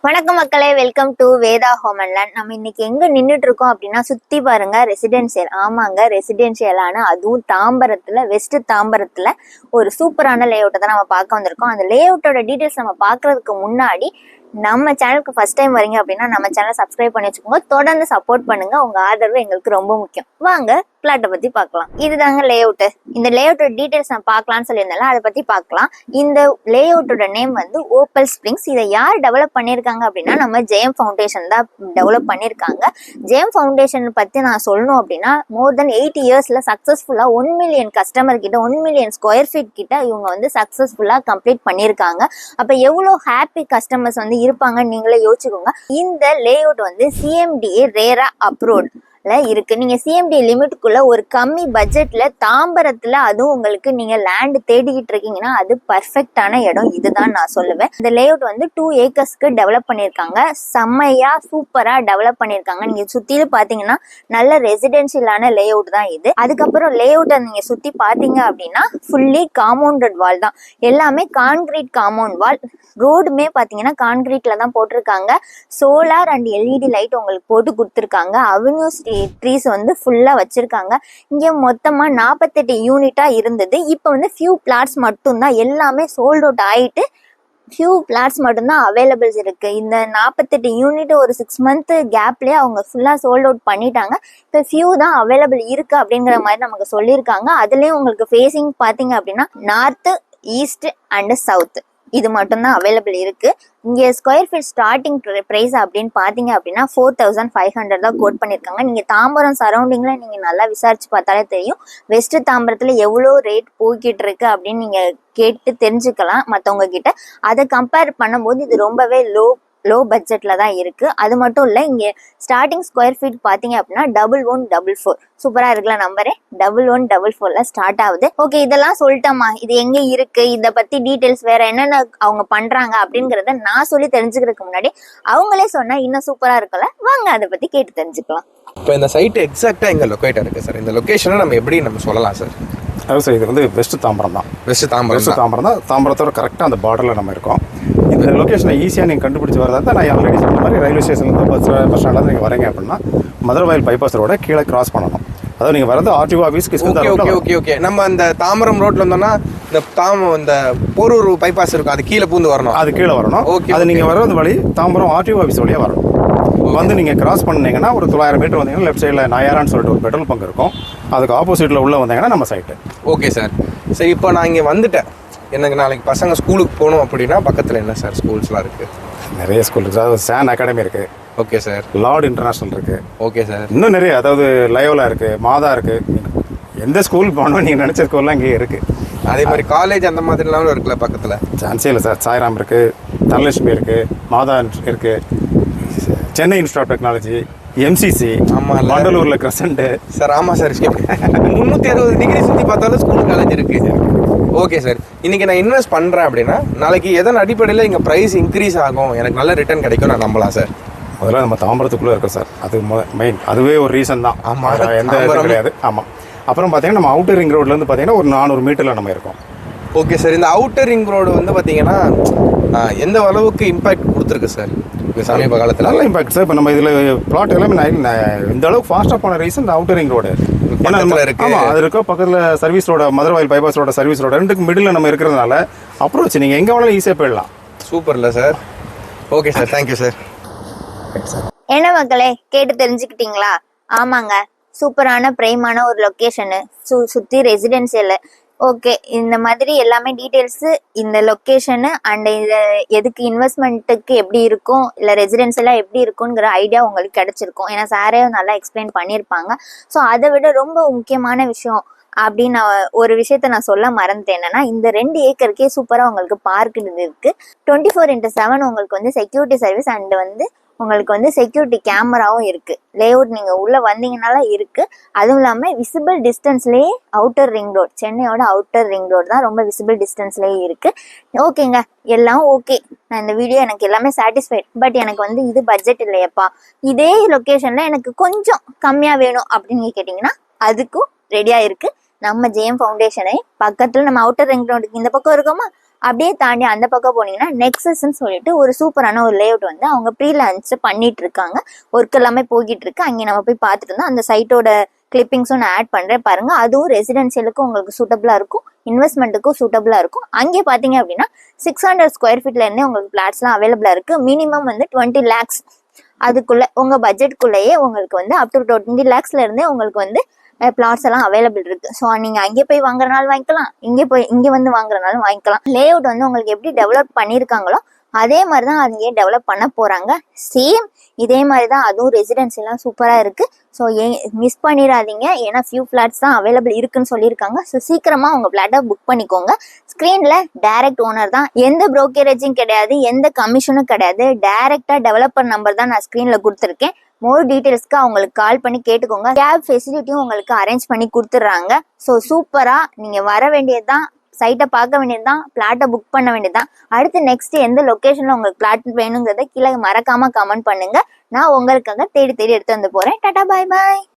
வணக்கம் மக்களே, welcome to Veda home and land. நம்ம இன்னைக்கு எங்க நின்றுட்டு இருக்கோம் அப்படின்னா, சுத்தி பாருங்க ரெசிடென்சியல். ஆமாங்க, ரெசிடென்சியலான அதுவும் தாம்பரத்துல, வெஸ்ட் தாம்பரத்துல ஒரு சூப்பரான லே அவுட்டை தான் நம்ம பார்க்க வந்திருக்கோம். அந்த லே அவுட்டோட டீடைல்ஸ் நம்ம பார்க்கறதுக்கு முன்னாடி நம்ம சேனலுக்கு ஃபர்ஸ்ட் டைம் வரீங்க அப்படின்னா நம்ம சேனல் சப்ஸ்கிரைப் பண்ணி வச்சுக்கோங்க. தொடர்ந்து சப்போர்ட் பண்ணுங்க, உங்க ஆதரவு எங்களுக்கு ரொம்ப முக்கியம். வாங்க பிளாட்டை பத்தி பார்க்கலாம். இதுதாங்க லே அவுட். இந்த லே அவுட்டோட டீடைல்ஸ் நம்ம பார்க்கலாம்னு சொல்லியிருந்தாலும் அதை பத்தி பார்க்கலாம். இந்த லே அவுட்டோட நேம் வந்து ஓப்பல் ஸ்ப்ரிங்ஸ். இதை யார் டெவலப் பண்ணியிருக்காங்க அப்படின்னா நம்ம ஜெயம் ஃபவுண்டேஷன் தான் டெவலப் பண்ணியிருக்காங்க. ஜெயம் ஃபவுண்டேஷன் பத்தி நான் சொல்லணும் அப்படின்னா மோர் தென் 8 இயர்ஸ்ல சக்சஸ்ஃபுல்லா 1 மில்லியன் கஸ்டமர் கிட்ட 1 மில்லியன் ஸ்கொயர் ஃபீட் கிட்ட இவங்க வந்து சக்சஸ்ஃபுல்லா கம்ப்ளீட் பண்ணியிருக்காங்க. அப்ப எவ்வளவு ஹாப்பி கஸ்டமர்ஸ் வந்து இருப்பாங்க நீங்களே யோசிச்சுக்கோங்க. இந்த லே அவுட் வந்து சிஎம்டிஏ ரேரா அப்ரூவ்ட் இருக்கு. நீங்க சிஎம்டி லிமிட்டுக்குள்ள ஒரு கம்மி பட்ஜெட்ல தாம்பரத்துல அதுவும் உங்களுக்கு நீங்க லேண்ட் தேடிக்கிட்டு இருக்கீங்கன்னா அது பர்ஃபெக்டான இடம் இதுதான் நான் சொல்லுவேன். இந்த லே அவுட் வந்து 2 ஏக்கர்ஸ்க்கு டெவலப் பண்ணிருக்காங்க. செம்மையா சூப்பரா டெவலப் பண்ணிருக்காங்க. நீங்க சுத்திலும் பாத்தீங்கன்னா நல்ல ரெசிடென்சியலான லே அவுட் தான் இது. அதுக்கப்புறம் லே அவுட்டை நீங்க சுத்தி பாத்தீங்க அப்படின்னா ஃபுல்லி காம்பவுண்டட் வால் தான், எல்லாமே கான்கிரீட் காம்பவுண்ட் வால். ரோடுமே பாத்தீங்கன்னா கான்கிரீட்ல தான் போட்டிருக்காங்க. சோலார் அண்ட் எல்இடி லைட் உங்களுக்கு போட்டு கொடுத்துருக்காங்க. அவென்யூ ட்ரீஸ் வந்து ஃபுல்லா வச்சிருக்காங்க. இங்க மொத்தமா 48 யூனிட்டா இருந்தது. இப்போ வந்து ஃபியூ பிளாட்ஸ் மட்டும்தான், எல்லாமே சோல்ட் அவுட் ஆயிட்டு ஃபியூ பிளாட்ஸ் மட்டும்தான் அவைலபிள்ஸ் இருக்கு. இந்த 48 யூனிட் ஒரு 6 மந்த் கேப்லயே அவங்க ஃபுல்லா சோல்ட் அவுட் பண்ணிட்டாங்க. இப்போ ஃபியூ தான் அவைலபிள் இருக்கு அப்படிங்கிற மாதிரி நமக்கு சொல்லியிருக்காங்க. அதுலயும் உங்களுக்கு ஃபேஸிங் பாத்தீங்க அப்படின்னா நார்த், ஈஸ்ட் அண்ட் சவுத் இது மட்டும்தான் அவைலபிள் இருக்கு. இங்கே ஸ்கொயர் ஃபீட் ஸ்டார்டிங் ப்ரைஸ் அப்படின்னு பார்த்தீங்க அப்படின்னா 4500 தான் கோட் பண்ணியிருக்காங்க. நீங்கள் தாம்பரம் சரௌண்டிங்கில் நீங்கள் நல்லா விசாரிச்சு பார்த்தாலே தெரியும் வெஸ்ட் தாம்பரத்தில் எவ்வளோ ரேட் போய்கிட்டு இருக்கு அப்படின்னு நீங்கள் கேட்டு தெரிஞ்சுக்கலாம் மற்றவங்க கிட்ட. அதை கம்பேர் பண்ணும்போது இது ரொம்பவே லோ பட்ஜெட்ல தான் இருக்கு. அது மட்டும் இல்லை, இங்கே ஸ்டார்டிங் ஸ்கொயர் ஃபீட் பார்த்தீங்க அப்படின்னா 1144 சூப்பரா இருக்குல்ல நம்பரே. 1144 ஸ்டார்ட் ஆகுது. ஓகே, இதெல்லாம் சொல்லிட்டோமா, இது எங்க இருக்கு, இதை பத்தி டீடைல்ஸ் வேற என்னென்ன அவங்க பண்றாங்க அப்படிங்கறத நான் சொல்லி தெரிஞ்சுக்கிறதுக்கு முன்னாடி அவங்களே சொன்னா இன்னும் சூப்பரா இருக்கும்ல, வாங்க அதை பத்தி கேட்டு தெரிஞ்சுக்கலாம். இப்போ இந்த சைட் எக்ஸாக்டா எங்க லொக்கேட் இருக்கு சார்? இந்த லொகேஷனை நம்ம எப்படி நம்ம சொல்லலாம் சார்? அது சார், இது வந்து வெஸ்ட் தாம்பரம் தான். வெஸ்ட் தாம்பரம் தான். தாம்பரத்தோட கரெக்டாக அந்த பார்டரில் நம்ம இருக்கோம். இந்த லொக்கேஷனை ஈஸியாக நீங்கள் கண்டுபிடிச்சி வரதா தான் நான் ஆல்ரெடி சொன்ன மாதிரி ரயில்வே ஸ்டேஷன்லேருந்து பஸ் ஸ்டாண்ட்லேருந்து நீங்கள் வரீங்க அப்படின்னா மதுரவாயில் பைபாஸ் ரோட கீழே கிராஸ் பண்ணணும். அதாவது நீங்கள் வரது ஆர்டிஓ ஆஃபீஸ்க்கு. ஓகே. நம்ம அந்த தாம்பரம் ரோட்ல இருந்தோம்னா இந்த போரூர் பைபாஸ் இருக்கும், அது கீழே பூந்து வரணும். அது கீழே வரணும். அது நீங்கள் வர்றது வழி தாம்பரம் ஆர்டிஓ ஆஃபீஸ் வழியாக வரணும். வந்து நீங்கள் கிராஸ் பண்ணீங்கன்னா ஒரு 900 மீட்டர் வந்தீங்கன்னா லெஃப்ட் சைடில் நாயாரான்னு சொல்லிட்டு ஒரு பெட்ரோல் பங்க் இருக்கும். அதுக்கு ஆப்போசிட்டில் உள்ள வந்தீங்கன்னா நம்ம சைட்டு. Okay sir. சரி, இப்போ நான் இங்கே வந்துட்டேன். எனக்கு நாளைக்கு பசங்க ஸ்கூலுக்கு போகணும் அப்படின்னா பக்கத்தில் என்ன சார் ஸ்கூல்ஸ்லாம் இருக்குது? நிறைய ஸ்கூல் இருக்குது. அதாவது சான் அகாடமி இருக்குது. Okay sir. லார்ட் இன்டர்நேஷனல் இருக்குது. Okay sir. இன்னும் நிறைய, அதாவது லயோலா இருக்குது, மாதா இருக்குது. எந்த ஸ்கூல் போகணும் நீங்கள் நினச்ச ஸ்கூல்லாம் இங்கே இருக்குது. அதே மாதிரி காலேஜ் அந்த மாதிரிலாம் இருக்குல்ல பக்கத்தில்? சான்ஸே இல்லை சார். சாய்ராம் இருக்குது, தனலட்சுமி இருக்குது, மாதா இருக்குது, Chennai institute of technology, MCC, ஆமாம், மண்டலூரில் கிரசண்ட் சார். ஆமாம் சார். 360 டிகிரி சுற்றி பார்த்தாலும் ஸ்கூல் காலேஜ் இருக்குது. Okay sir. இன்னைக்கு நான் இன்வெஸ்ட் பண்ணுறேன் அப்படின்னா நாளைக்கு எதன் அடிப்படையில் இங்கே ப்ரைஸ் இன்க்ரீஸ் ஆகும், எனக்கு நல்ல ரிட்டர்ன் கிடைக்கும் நான் நம்பலாம் சார்? முதல்ல நம்ம தாம்பரத்துக்குள்ளே இருக்கோம் சார், அது மெயின். அதுவே ஒரு ரீசன் தான். ஆமாம், எந்த இதுவும் கிடையாது. ஆமாம். அப்புறம் பார்த்தீங்கன்னா நம்ம அவுட்டர் ரிங் ரோட்லேருந்து பார்த்தீங்கன்னா ஒரு 400 மீட்டரில் நம்ம இருக்கோம். Okay sir. இந்த அவுட்டர் ரிங் ரோடு வந்து பார்த்தீங்கன்னா எந்த அளவுக்கு இம்பாக்ட் கொடுத்துருக்கு சார் சமீப காலத்தில்? நல்ல இம்பாக்ட் சார். இப்போ நம்ம இதில் பிளாட் எல்லாமே இந்த அளவுக்கு ஃபாஸ்ட்டாக போன ரீசன் இந்த அவுட்டர் ரிங் ரோடு இருக்கு. ஆமாம், அது இருக்கோ பக்கத்தில் சர்வீஸ் ரோட, மதுரவாயில் பைபாஸ் ரோட சர்வீஸ் ரோட ரெண்டுக்கு மிடில் நம்ம இருக்கிறதுனால அப்ரோச் நீங்கள் எங்கே வேணாலும் ஈஸியாக போயிடலாம். சூப்பர் இல்லை sir? Okay sir, thank you sir. என்ன மக்களே, கேட்டு தெரிஞ்சுக்கிட்டீங்களா? ஆமாங்க, சூப்பரான பிரைமான ஒரு லொக்கேஷனு, சுற்றி ரெசிடென்சியல். ஓகே, இந்த மாதிரி எல்லாமே டீட்டெயில்ஸு, இந்த லொக்கேஷனு அண்ட் இது எதுக்கு இன்வெஸ்ட்மெண்ட்டுக்கு எப்படி இருக்கும், இல்லை ரெசிடென்சியலாக எப்படி இருக்குங்கிற ஐடியா உங்களுக்கு கிடைச்சிருக்கும். ஏன்னா சாரே நல்லா எக்ஸ்பிளைன் பண்ணியிருப்பாங்க. ஸோ அதை விட ரொம்ப முக்கியமான விஷயம் அப்படின்னு ஒரு விஷயத்த நான் சொல்ல மறந்துட்டேன். என்னன்னா இந்த 2 ஏக்கருக்கே சூப்பராக உங்களுக்கு பார்க் இருக்கு. 24/7 உங்களுக்கு வந்து செக்யூரிட்டி சர்வீஸ் அண்ட் வந்து உங்களுக்கு வந்து செக்யூரிட்டி கேமராவும் இருக்கு. லேஅவுட் நீங்க உள்ள வந்தீங்கனால இருக்கு. அதுவும் இல்லாம விசிபிள் டிஸ்டன்ஸ்லயே அவுட்டர் ரிங் ரோட், சென்னையோட அவுட்டர் ரிங் ரோட் தான் ரொம்ப விசிபிள் டிஸ்டன்ஸ்லயே இருக்கு. ஓகேங்க, எல்லாம் ஓகே. நான் இந்த வீடியோ எனக்கு எல்லாமே சாட்டிஸ்ஃபைட். பட் எனக்கு வந்து இது பட்ஜெட் இல்லையப்பா, இதே லொக்கேஷன்ல எனக்கு கொஞ்சம் கம்மியா வேணும் அப்படின்னு கேட்டீங்கன்னா அதுக்கும் ரெடியா இருக்கு. நம்ம ஜெயம் ஃபவுண்டேஷனை பக்கத்துல நம்ம அவுட்டர் ரிங் ரோடுக்கு இந்த பக்கம் இருக்கோமா, அப்படியே தாண்டி அந்த பக்கம் போனீங்கன்னா நெக்ஸஸ்ன்னு சொல்லிட்டு ஒரு சூப்பரான ஒரு லேஅவுட் வந்து அவங்க ப்ரீ லான்ச் பண்ணிட்டு இருக்காங்க. ஒர்க் எல்லாமே போய்கிட்டு இருக்கு. அங்கே நம்ம போய் பார்த்துட்டு இருந்தோம். அந்த சைட்டோட கிளிப்பிங்ஸும் நான் ஆட் பண்ணுறேன் பாருங்க. அதுவும் ரெசிடென்ஷியலுக்கும் உங்களுக்கு சூட்டபிளாக இருக்கும், இன்வெஸ்ட்மெண்ட்டுக்கும் சூட்டபிளாக இருக்கும். அங்கே பார்த்தீங்க அப்படின்னா 600 ஸ்கொயர் ஃபீட்ல இருந்தே உங்களுக்கு பிளாட்ஸ்லாம் அவைலபிளாக இருக்கு. மினிமம் வந்து 20 lakhs அதுக்குள்ள உங்க பட்ஜெட்குள்ளேயே உங்களுக்கு வந்து அப் டு 20 lakhsல இருந்தே உங்களுக்கு வந்து பிளாட்ஸ் எல்லாம் அவைலபிள் இருக்கு. ஸோ நீங்க அங்கே போய் வாங்குறனாலும் வாங்கிக்கலாம், இங்கே வந்து வாங்குறனாலும் வாங்கிக்கலாம். லேஅவுட் வந்து உங்களுக்கு எப்படி டெவலப் பண்ணியிருக்காங்களோ அதே மாதிரி தான் அங்கேயே டெவலப் பண்ண போறாங்க. சேம் இதே மாதிரி தான் அதுவும் ரெசிடென்சிலாம் சூப்பரா இருக்கு. ஸோ மிஸ் பண்ணிடாதீங்க. ஏன்னா ஃபியூ ஃபிளாட்ஸ் தான் அவைலபிள் இருக்குன்னு சொல்லியிருக்காங்க. ஸோ சீக்கிரமா உங்க ஃபிளாட்டை புக் பண்ணிக்கோங்க. ஸ்க்ரீன்ல டைரக்ட் ஓனர் தான், எந்த புரோக்கரேஜும் கிடையாது, எந்த கமிஷனும் கிடையாது. டைரக்டா டெவலப்பர் நம்பர் தான் நான் ஸ்க்ரீன்ல கொடுத்துருக்கேன். மோர் டீட்டெயில்ஸ்க்கு அவங்களுக்கு கால் பண்ணி கேட்டுக்கோங்க. கேப் ஃபெசிலிட்டியும் உங்களுக்கு அரேஞ்ச் பண்ணி கொடுத்துட்றாங்க. ஸோ சூப்பரா நீங்க வர வேண்டியதுதான், சைட்டை பார்க்க வேண்டியதுதான், பிளாட்டை புக் பண்ண வேண்டியதுதான். அடுத்து நெக்ஸ்ட் எந்த லொக்கேஷன்ல உங்களுக்கு பிளாட் வேணுங்கிறத கீழே மறக்காம கமெண்ட் பண்ணுங்க. நான் உங்களுக்காக தேடி எடுத்து வந்து போறேன். டாடா, பாய் பாய்.